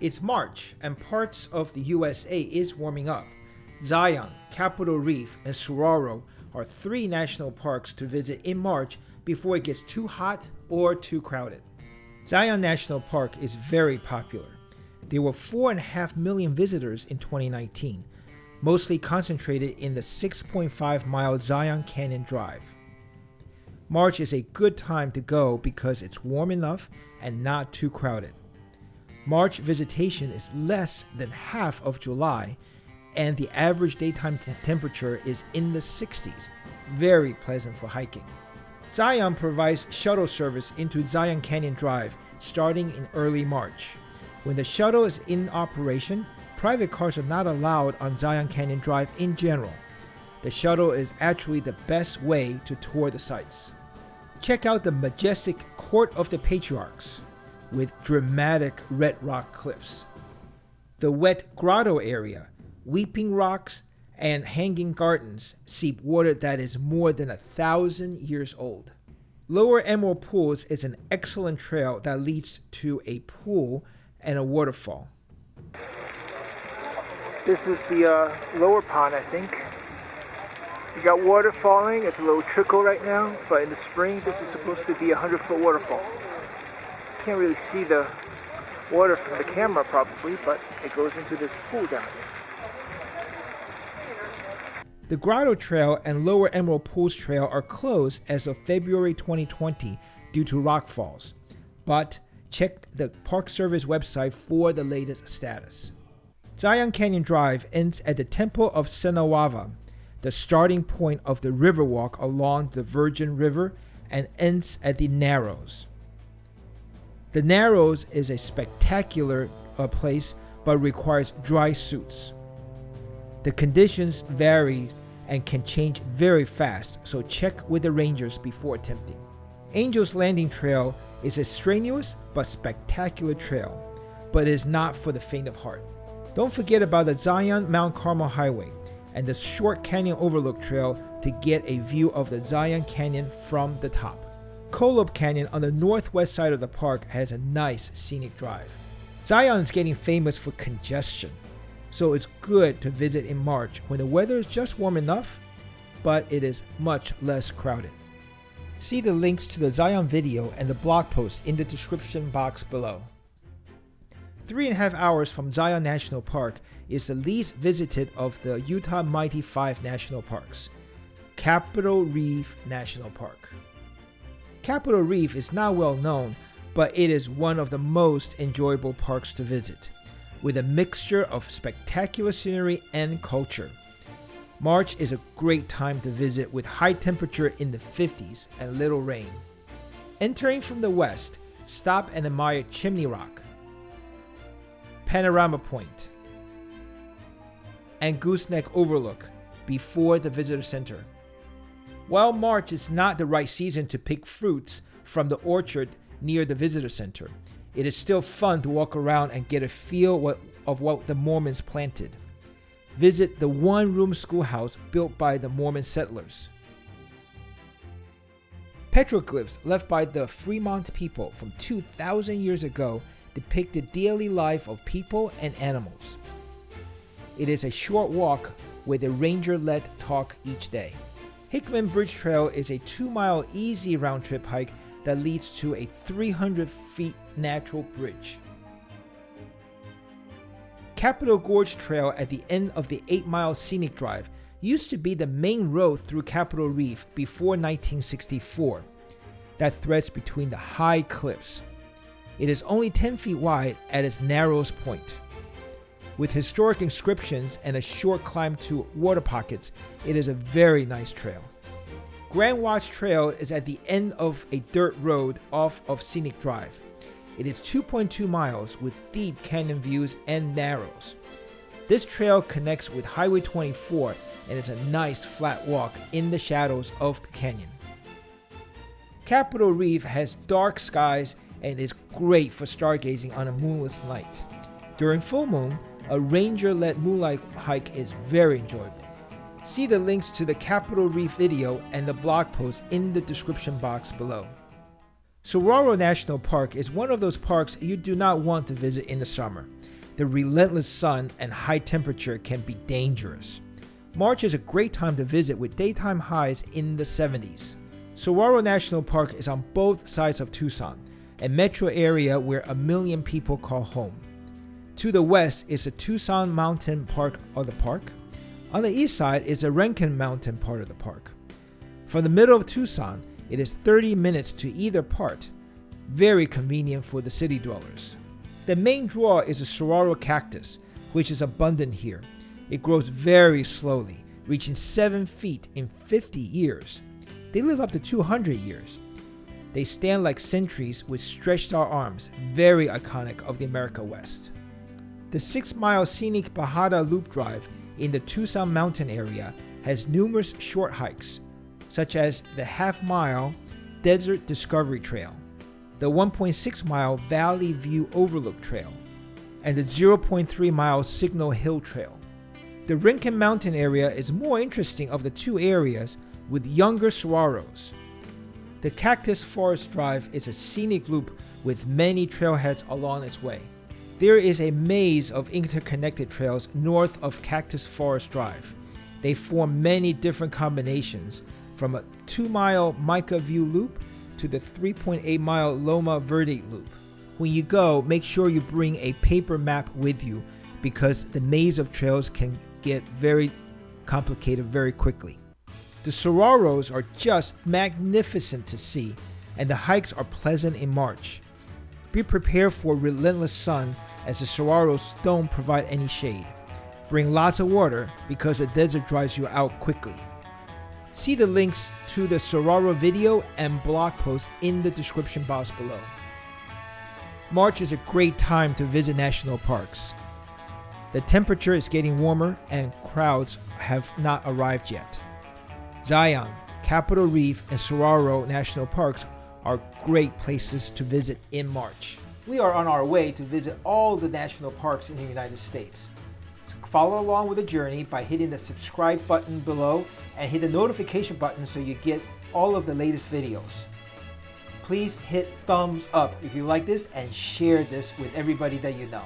It's March, and parts of the USA is warming up. Zion, Capitol Reef, and Saguaro are 3 national parks to visit in March before it gets too hot or too crowded. Zion National Park is very popular. There were 4.5 million visitors in 2019, mostly concentrated in the 6.5-mile Zion Canyon Drive. March is a good time to go because it's warm enough and not too crowded. March visitation is less than half of July, and the average daytime temperature is in the 60s, very pleasant for hiking. Zion provides shuttle service into Zion Canyon Drive starting in early March. When the shuttle is in operation, private cars are not allowed on Zion Canyon Drive in general. The shuttle is actually the best way to tour the sites. Check out the majestic Court of the Patriarchs with dramatic red rock cliffs. The wet grotto area, weeping rocks, and hanging gardens seep water that is more than 1,000 years old. Lower Emerald Pools is an excellent trail that leads to a pool and a waterfall. This is the lower pond, I think. You got water falling. It's a little trickle right now, but in the spring this is supposed to be a 100-foot waterfall. Can't really see the water from the camera probably, but it goes into this pool down here. The Grotto Trail and Lower Emerald Pools Trail are closed as of February 2020 due to rockfalls, but check the Park Service website for the latest status. Zion Canyon Drive ends at the Temple of Senawava, the starting point of the Riverwalk along the Virgin River, and ends at the Narrows. The Narrows is a spectacular place but requires dry suits. The conditions vary and can change very fast, so check with the rangers before attempting. Angel's Landing Trail is a strenuous but spectacular trail, but it is not for the faint of heart. Don't forget about the Zion Mount Carmel Highway and the short Canyon Overlook Trail to get a view of the Zion Canyon from the top. Kolob Canyon on the northwest side of the park has a nice scenic drive. Zion is getting famous for congestion, so it's good to visit in March when the weather is just warm enough, but it is much less crowded. See the links to the Zion video and the blog post in the description box below. 3.5 hours from Zion National Park is the least visited of the Utah Mighty 5 national parks, Capitol Reef National Park. Capitol Reef is not well known, but it is one of the most enjoyable parks to visit, with a mixture of spectacular scenery and culture. March is a great time to visit with high temperature in the 50s and little rain. Entering from the west, stop and admire Chimney Rock, Panorama Point, and Gooseneck Overlook before the visitor center. While March is not the right season to pick fruits from the orchard near the visitor center, it is still fun to walk around and get a feel of what the Mormons planted. Visit the one-room schoolhouse built by the Mormon settlers. Petroglyphs left by the Fremont people from 2,000 years ago depict the daily life of people and animals. It is a short walk with a ranger-led talk each day. Hickman Bridge Trail is a 2-mile easy round-trip hike that leads to a 300-feet natural bridge. Capitol Gorge Trail at the end of the 8-mile scenic drive used to be the main road through Capitol Reef before 1964, that threads between the high cliffs. It is only 10 feet wide at its narrowest point. With historic inscriptions and a short climb to water pockets, it is a very nice trail. Grand Watch Trail is at the end of a dirt road off of Scenic Drive. It is 2.2 miles with deep canyon views and narrows. This trail connects with Highway 24 and is a nice flat walk in the shadows of the canyon. Capitol Reef has dark skies and is great for stargazing on a moonless night. During full moon, a ranger-led moonlight hike is very enjoyable. See the links to the Capitol Reef video and the blog post in the description box below. Saguaro National Park is one of those parks you do not want to visit in the summer. The relentless sun and high temperature can be dangerous. March is a great time to visit with daytime highs in the 70s. Saguaro National Park is on both sides of Tucson, a metro area where 1 million people call home. To the west is the Tucson Mountain part of the park. On the east side is the Rincon Mountain part of the park. From the middle of Tucson, it is 30 minutes to either part, very convenient for the city dwellers. The main draw is the Saguaro Cactus, which is abundant here. It grows very slowly, reaching 7 feet in 50 years. They live up to 200 years. They stand like sentries with stretched out arms, very iconic of the America West. The 6-mile scenic Baja Loop Drive in the Tucson mountain area has numerous short hikes, such as the half-mile Desert Discovery Trail, the 1.6-mile Valley View Overlook Trail, and the 0.3-mile Signal Hill Trail. The Rincon Mountain area is more interesting of the two areas with younger saguaros. The Cactus Forest Drive is a scenic loop with many trailheads along its way. There is a maze of interconnected trails north of Cactus Forest Drive. They form many different combinations, from a 2-mile Mica View Loop to the 3.8-mile Loma Verde Loop. When you go, make sure you bring a paper map with you because the maze of trails can get very complicated very quickly. The saguaros are just magnificent to see, and the hikes are pleasant in March. Be prepared for relentless sun as the saguaros don't provide any shade. Bring lots of water because the desert dries you out quickly. See the links to the saguaro video and blog post in the description box below. March is a great time to visit national parks. The temperature is getting warmer and crowds have not arrived yet. Zion, Capitol Reef, and Saguaro National Parks are great places to visit in March. We are on our way to visit all the national parks in the United States. So follow along with the journey by hitting the subscribe button below and hit the notification button so you get all of the latest videos. Please hit thumbs up if you like this and share this with everybody that you know.